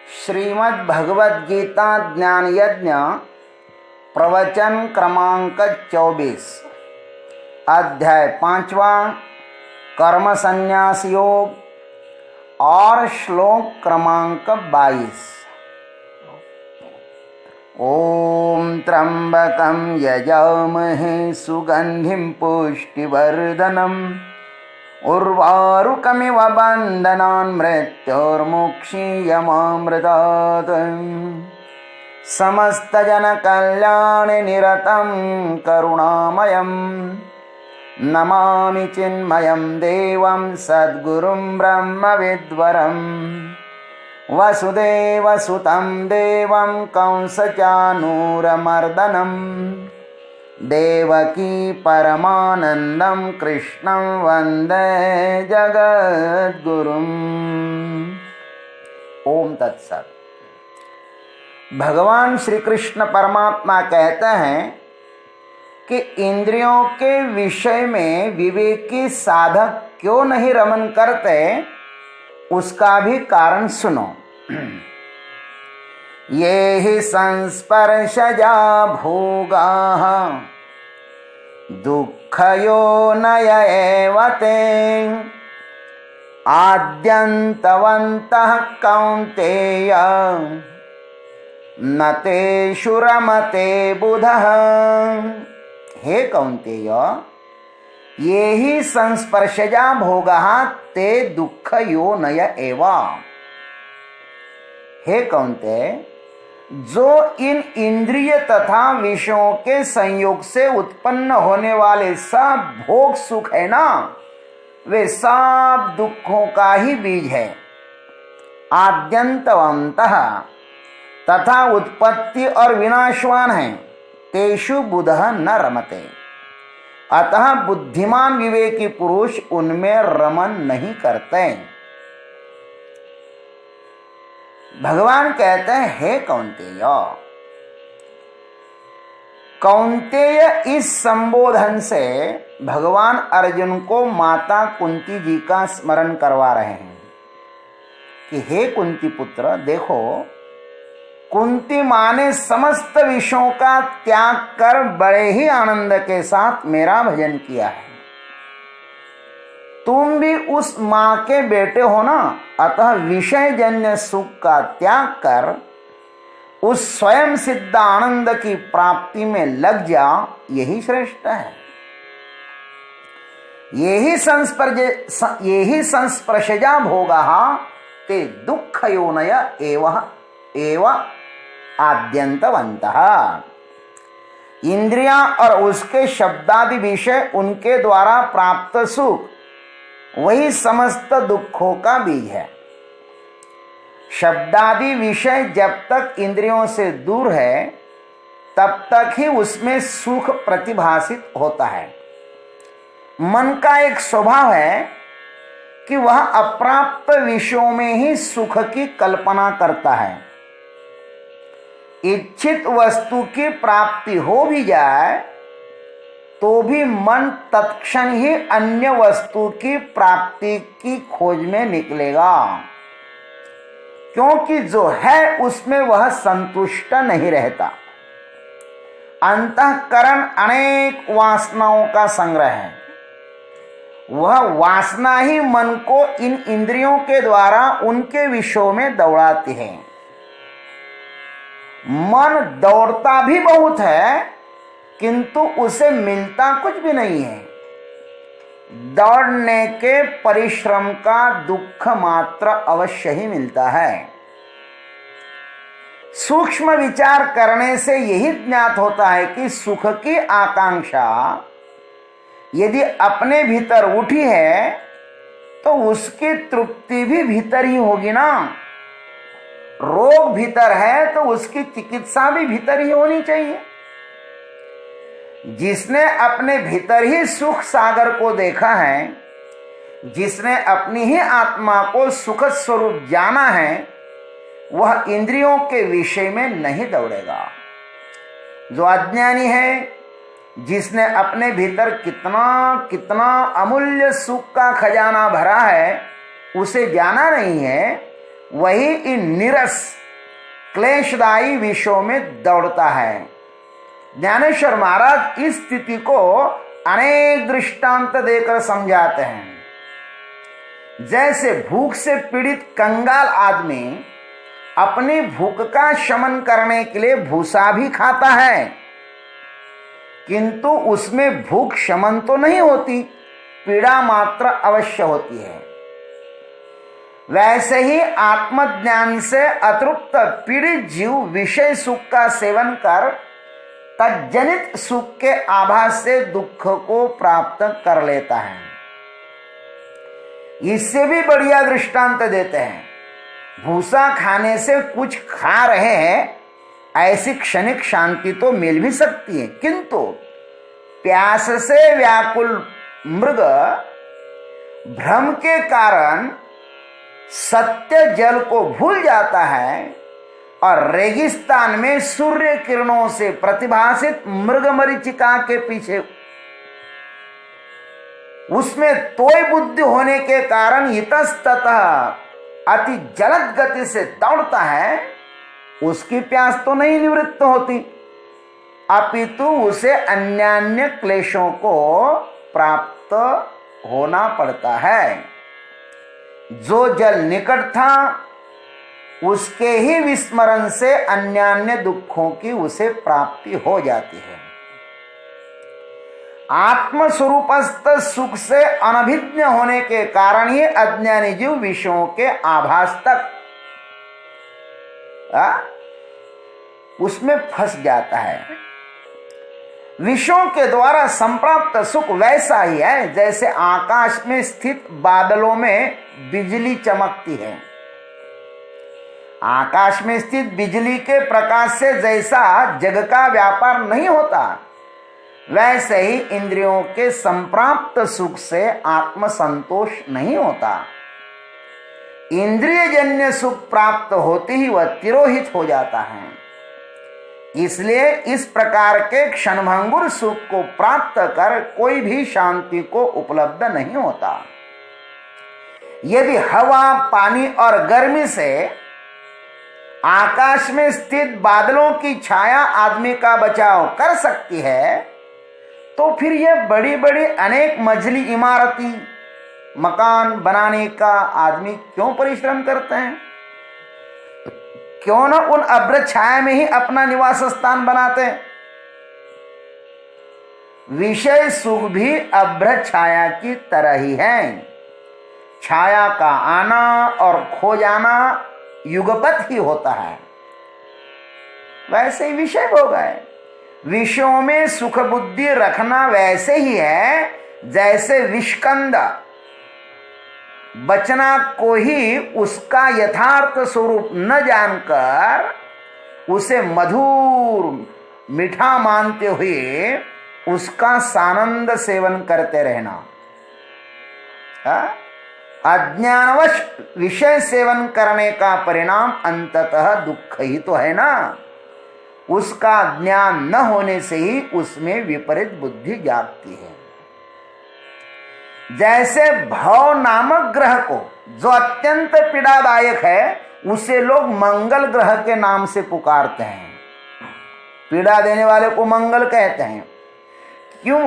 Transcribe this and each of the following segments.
श्रीमद् भगवद गीता ज्ञान यज्ञ प्रवचन क्रमांक 24 अध्याय 5वां कर्म संन्यास योग और श्लोक क्रमांक 22। ओम त्र्यंबकं यजामहे सुगंधिं पुष्टिवर्धनम् उर्वारुकमिव बन्धनान् मृत्योर्मुक्षीयमामृतात् समस्तजनकल्याणे निरतं करुणामयं नमामि चिन्मयं देवं सद्गुरुं ब्रह्मविद्वरं वसुदेवसुतं देवं कंसचानूरमर्दनं देवकी परमानंदम कृष्णं वंदे जगद्गुरुम्। ओम तत्सत। भगवान श्री कृष्ण परमात्मा कहते हैं कि इंद्रियों के विषय में विवेकी साधक क्यों नहीं रमन करते, उसका भी कारण सुनो। ये हि संस्पर्शजा भोगाः दुःखयोनय एव ते आद्यन्तवन्तः कौन्तेय न तेषु रमते बुधः। हे कौन्तेय, ये ही संस्पर्शजा भोगाः ते दुःखयोनय एव। हे कौन्तेय, जो इन इंद्रिय तथा विषयों के संयोग से उत्पन्न होने वाले सब भोग सुख है ना, वे सब दुखों का ही बीज है। आद्यंतवंतः तथा उत्पत्ति और विनाशवान है। तेषु बुधः न रमते। अतः बुद्धिमान विवेकी पुरुष उनमें रमन नहीं करते। भगवान कहते हैं, हे कौन्तेय। कौन्तेय इस संबोधन से भगवान अर्जुन को माता कुंती जी का स्मरण करवा रहे हैं कि हे कुंती पुत्र, देखो, कुंती माँ ने समस्त विषयों का त्याग कर बड़े ही आनंद के साथ मेरा भजन किया है। तुम भी उस माँ के बेटे हो ना, अतः विषय जन्य सुख का त्याग कर उस स्वयं सिद्ध आनंद की प्राप्ति में लग जा, यही श्रेष्ठ है। यही संस्पर्शजा भोगाः ते दुःखयोनय एव आद्यन्तवन्तः। इंद्रियां और उसके शब्दादि विषय, उनके द्वारा प्राप्त सुख, वही समस्त दुखों का बीज है। शब्दादि विषय जब तक इंद्रियों से दूर है, तब तक ही उसमें सुख प्रतिभासित होता है। मन का एक स्वभाव है कि वह अप्राप्त विषयों में ही सुख की कल्पना करता है। इच्छित वस्तु की प्राप्ति हो भी जाए तो भी मन तत्क्षण ही अन्य वस्तु की प्राप्ति की खोज में निकलेगा, क्योंकि जो है उसमें वह संतुष्ट नहीं रहता। अंतःकरण अनेक वासनाओं का संग्रह है। वह वासना ही मन को इन इंद्रियों के द्वारा उनके विषयों में दौड़ाती है। मन दौड़ता भी बहुत है, किंतु उसे मिलता कुछ भी नहीं है। दौड़ने के परिश्रम का दुख मात्र अवश्य ही मिलता है। सूक्ष्म विचार करने से यही ज्ञात होता है कि सुख की आकांक्षा यदि अपने भीतर उठी है तो उसकी तृप्ति भी भीतर ही होगी ना। रोग भीतर है तो उसकी चिकित्सा भी भीतर ही होनी चाहिए। जिसने अपने भीतर ही सुख सागर को देखा है, जिसने अपनी ही आत्मा को सुख स्वरूप जाना है, वह इंद्रियों के विषय में नहीं दौड़ेगा। जो अज्ञानी है, जिसने अपने भीतर कितना अमूल्य सुख का खजाना भरा है, उसे जाना नहीं है, वही इन नीरस क्लेशदायी विषयों में दौड़ता है। ज्ञानेश्वर महाराज इस स्थिति को अनेक दृष्टांत देकर समझाते हैं। जैसे भूख से पीड़ित कंगाल आदमी अपनी भूख का शमन करने के लिए भूसा भी खाता है, किंतु उसमें भूख शमन तो नहीं होती, पीड़ा मात्र अवश्य होती है। वैसे ही आत्मज्ञान से अतृप्त पीड़ित जीव विषय सुख का सेवन कर तज्जनित सुख के आभास से दुख को प्राप्त कर लेता है। इससे भी बढ़िया दृष्टांत देते हैं। भूसा खाने से कुछ खा रहे हैं, ऐसी क्षणिक शांति तो मिल भी सकती है, किंतु प्यास से व्याकुल मृग भ्रम के कारण सत्य जल को भूल जाता है और रेगिस्तान में सूर्य किरणों से प्रतिभासित मृग मरीचिका के पीछे उसमें तोय बुद्धि होने के कारण इतस्ततः अति जलद गति से दौड़ता है। उसकी प्यास तो नहीं निवृत्त होती, अपितु उसे अन्यान्य क्लेशों को प्राप्त होना पड़ता है। जो जल निकट था उसके ही विस्मरण से अन्यान्य दुखों की उसे प्राप्ति हो जाती है। आत्मस्वरूपस्थ सुख से अनभिज्ञ होने के कारण ही अज्ञानी जीव विषयों के आभास तक उसमें फंस जाता है। विषयों के द्वारा संप्राप्त सुख वैसा ही है जैसे आकाश में स्थित बादलों में बिजली चमकती है। आकाश में स्थित बिजली के प्रकाश से जैसा जग का व्यापार नहीं होता, वैसे ही इंद्रियों के संप्राप्त सुख से आत्म संतोष नहीं होता। इंद्रिय जन्य सुख प्राप्त होते ही वह तिरोहित हो जाता है। इसलिए इस प्रकार के क्षणभंगुर सुख को प्राप्त कर कोई भी शांति को उपलब्ध नहीं होता। यदि हवा, पानी और गर्मी से आकाश में स्थित बादलों की छाया आदमी का बचाव कर सकती है, तो फिर यह बड़ी बड़ी अनेक मंजिली इमारती मकान बनाने का आदमी क्यों परिश्रम करते हैं? क्यों न उन अभ्र छाया में ही अपना निवास स्थान बनाते हैं? विषय सुख भी अभ्र छाया की तरह ही है। छाया का आना और खो जाना युगपत ही होता है। वैसे ही विषय भोग है। विषयों में सुख बुद्धि रखना वैसे ही है जैसे विषकंद बचना को ही उसका यथार्थ स्वरूप न जानकर उसे मधुर मीठा मानते हुए उसका सानंद सेवन करते रहना। अज्ञानवश विषय सेवन करने का परिणाम अंततः दुख ही तो है ना। उसका ज्ञान न होने से ही उसमें विपरीत बुद्धि जागती है। जैसे भव नामक ग्रह को जो अत्यंत पीड़ादायक है, उसे लोग मंगल ग्रह के नाम से पुकारते हैं। पीड़ा देने वाले को मंगल कहते हैं। क्यों?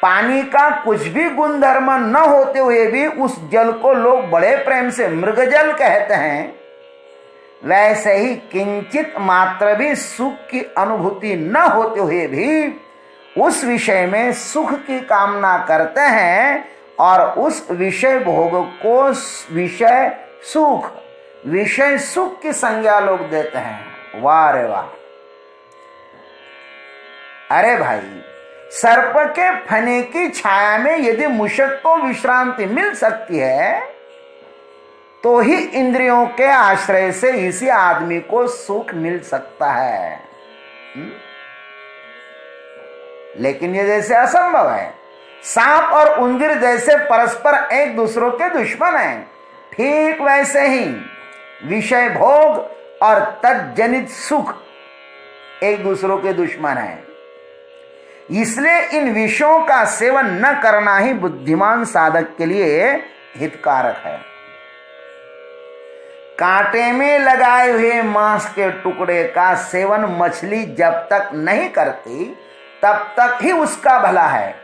पानी का कुछ भी गुणधर्म न होते हुए भी उस जल को लोग बड़े प्रेम से मृगजल कहते हैं। वैसे ही किंचित मात्र भी सुख की अनुभूति न होते हुए भी उस विषय में सुख की कामना करते हैं और उस विषय भोग को विषय सुख की संज्ञा लोग देते हैं। वाह रे वाह! अरे भाई, सर्प के फने की छाया में यदि मूषक को विश्रांति मिल सकती है, तो ही इंद्रियों के आश्रय से इसी आदमी को सुख मिल सकता है। लेकिन ये जैसे असंभव है। सांप और उंदीर जैसे परस्पर एक दूसरों के दुश्मन हैं, ठीक वैसे ही विषय भोग और तज्जनित सुख एक दूसरों के दुश्मन हैं। इसलिए इन विषयों का सेवन न करना ही बुद्धिमान साधक के लिए हितकारक है। कांटे में लगाए हुए मांस के टुकड़े का सेवन मछली जब तक नहीं करती तब तक ही उसका भला है,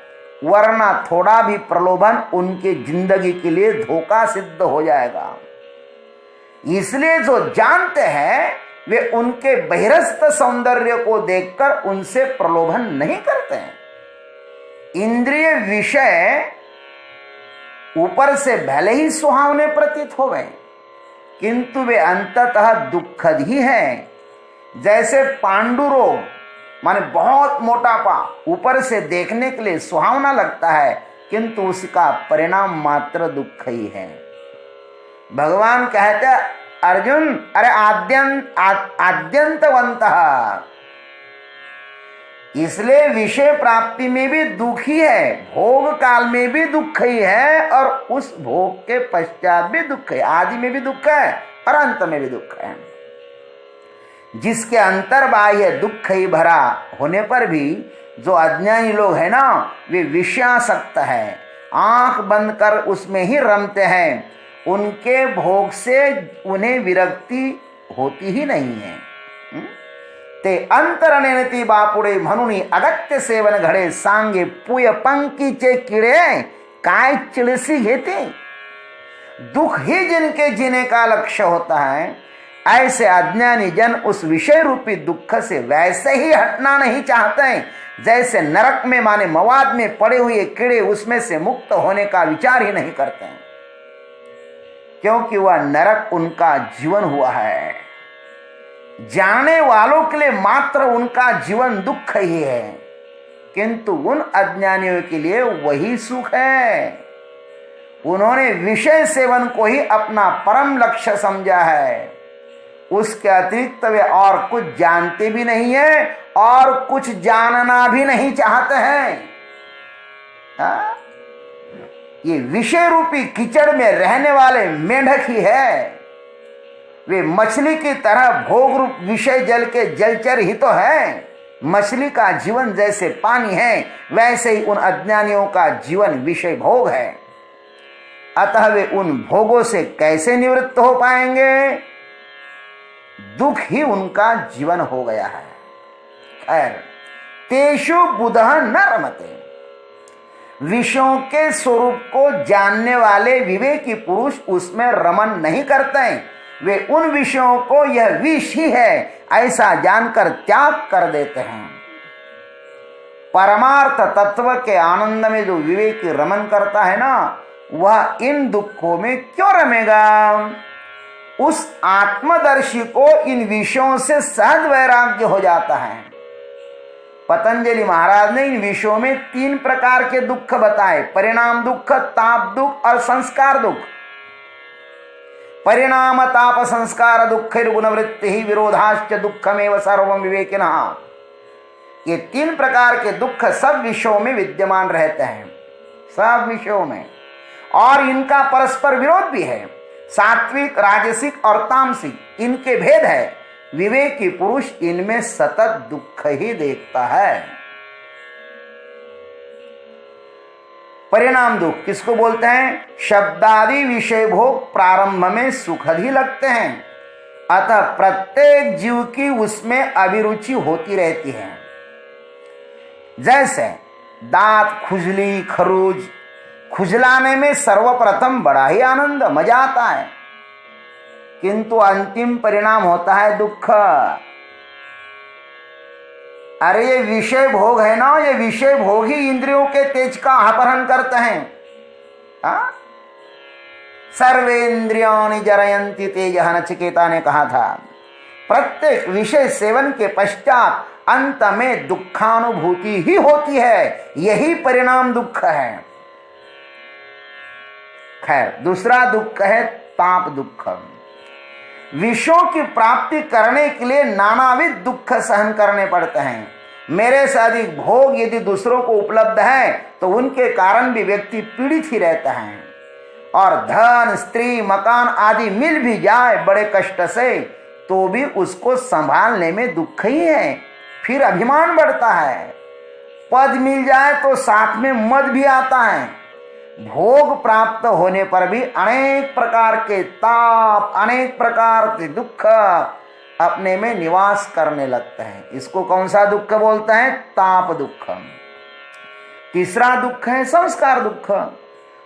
वरना थोड़ा भी प्रलोभन उनकी जिंदगी के लिए धोखा सिद्ध हो जाएगा। इसलिए जो जानते हैं वे उनके बहिरस्थ सौंदर्य को देखकर उनसे प्रलोभन नहीं करते हैं। इंद्रिय विषय ऊपर से भले ही सुहावने प्रतीत हो गए, किंतु वे अंततः दुखद ही हैं। जैसे पांडुरोग माने बहुत मोटापा ऊपर से देखने के लिए सुहावना लगता है, किंतु उसका परिणाम मात्र दुख ही है। भगवान कहते हैं अर्जुन, अरे आद्यंतवंतः, इसलिए विषय प्राप्ति में भी दुख ही है, भोग काल में भी दुख ही है और उस भोग के पश्चात भी दुख है। आदि में भी दुख है और अंत में भी दुख है। जिसके अंतर्बाह्य दुख ही भरा होने पर भी जो अज्ञानी लोग हैं ना, वे विषयासक्त है, आंख बंद कर उसमें ही रमते हैं। उनके भोग से उन्हें विरक्ति होती ही नहीं है। ते अंतरणेनती बापुडे म्हणून अगत्य सेवन घडे, सांगे पुय पंकीचे किडे काय चिळसी घेते। दुख ही जिनके जीने का लक्ष्य होता है, ऐसे अज्ञानी जन उस विषय रूपी दुख से वैसे ही हटना नहीं चाहते जैसे नरक में माने मवाद में पड़े हुए कीड़े उसमें से मुक्त होने का विचार ही नहीं करते हैं, क्योंकि वह नरक उनका जीवन हुआ है। जानने वालों के लिए मात्र उनका जीवन दुख ही है, किंतु उन अज्ञानियों के लिए वही सुख है। उन्होंने विषय सेवन को ही अपना परम लक्ष्य समझा है, उसके अतिरिक्त वे और कुछ जानते भी नहीं है और कुछ जानना भी नहीं चाहते हैं। ये विषय रूपी कीचड़ में रहने वाले मेंढक ही है। वे मछली की तरह भोग रूप विषय जल के जलचर ही तो है। मछली का जीवन जैसे पानी है, वैसे ही उन अज्ञानियों का जीवन विषय भोग है। अतः वे उन भोगों से कैसे निवृत्त हो पाएंगे? दुख ही उनका जीवन हो गया है। खैर, तेषु बुधः न रमते, विषयों के स्वरूप को जानने वाले विवेकी पुरुष उसमें रमन नहीं करते हैं। वे उन विषयों को यह विष ही है ऐसा जानकर त्याग कर देते हैं। परमार्थ तत्व के आनंद में जो विवेकी रमन करता है ना, वह इन दुखों में क्यों रमेगा? उस आत्मदर्शी को इन विषयों से सहज वैराग्य हो जाता है। पतंजलि महाराज ने इन विषयों में 3 प्रकार के दुख बताए, परिणाम दुख, ताप दुख और संस्कार दुख। परिणाम ताप संस्कार दुःखैर्गुणवृत्ति ही विरोधाश्च दुःखमेव सर्वं विवेकिनः। ये 3 प्रकार के दुख सब विषयों में विद्यमान रहते हैं, सब विषयों में, और इनका परस्पर विरोध भी है। सात्विक, राजसिक और तामसिक इनके भेद है। विवेकी पुरुष इनमें सतत दुख ही देखता है। परिणाम दुख किसको बोलते हैं? शब्दादि विषय भोग प्रारंभ में सुखद ही लगते हैं, अतः प्रत्येक जीव की उसमें अभिरुचि होती रहती है। जैसे दांत खुजली, खरूज, खुजलाने में सर्वप्रथम बड़ा ही आनंद, मजा आता है, किंतु अंतिम परिणाम होता है दुख। अरे ये विषय भोग है ना, ये विषय भोग ही इंद्रियों के तेज का अपहरण करते हैं। सर्वेंद्रियाणि जरयन्ति तेजः, नचिकेता ने कहा था। प्रत्येक विषय सेवन के पश्चात अंत में दुखानुभूति ही होती है, यही परिणाम दुख है। खैर, दूसरा दुख है ताप दुख। विषयों की प्राप्ति करने के लिए नानाविध दुख सहन करने पड़ते हैं। मेरे से अधिक भोग यदि दूसरों को उपलब्ध है तो उनके कारण भी व्यक्ति पीड़ित ही रहता है, और धन, स्त्री, मकान आदि मिल भी जाए बड़े कष्ट से तो भी उसको संभालने में दुख ही है। फिर अभिमान बढ़ता है। पद मिल जाए तो साथ में मद भी आता है। भोग प्राप्त होने पर भी अनेक प्रकार के ताप, अनेक प्रकार के दुख अपने में निवास करने लगते हैं। इसको कौन सा दुख बोलते हैं? ताप दुख। तीसरा दुख है संस्कार दुख।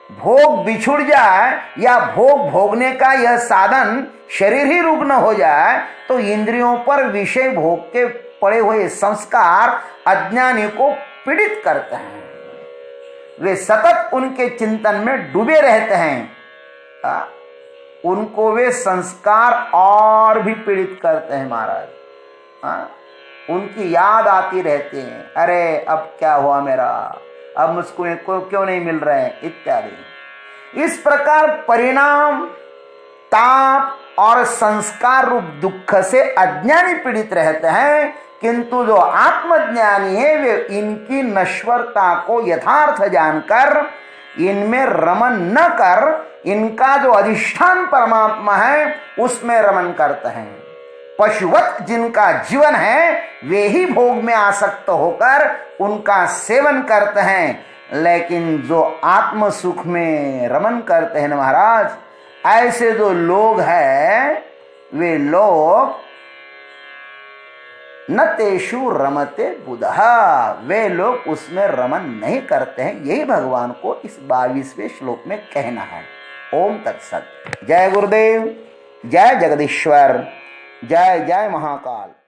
भोग बिछुड़ जाए या भोग भोगने का यह साधन शरीर ही रुग्ण हो जाए तो इंद्रियों पर विषय भोग के पड़े हुए संस्कार अज्ञानी को पीड़ित करते हैं। वे सतत उनके चिंतन में डूबे रहते हैं। उनको वे संस्कार और भी पीड़ित करते हैं महाराज। उनकी याद आती रहती है, अरे अब क्या हुआ मेरा, अब मुझको क्यों नहीं मिल रहे हैं इत्यादि। इस प्रकार परिणाम ताप और संस्कार रूप दुख से अज्ञानी पीड़ित रहते हैं, किंतु जो आत्मज्ञानी है वे इनकी नश्वरता को यथार्थ जानकर इनमें रमन न कर इनका जो अधिष्ठान परमात्मा है उसमें रमन करते हैं। पशुवत जिनका जीवन है वे ही भोग में आसक्त होकर उनका सेवन करते हैं, लेकिन जो आत्म सुख में रमन करते हैं महाराज, ऐसे जो लोग हैं वे लोग न तेषु रमते बुधः, वे लोग उसमें रमन नहीं करते हैं। यही भगवान को इस 22वें श्लोक में कहना है। ओम तत्सत। जय गुरुदेव, जय जगदीश्वर, जय जय महाकाल।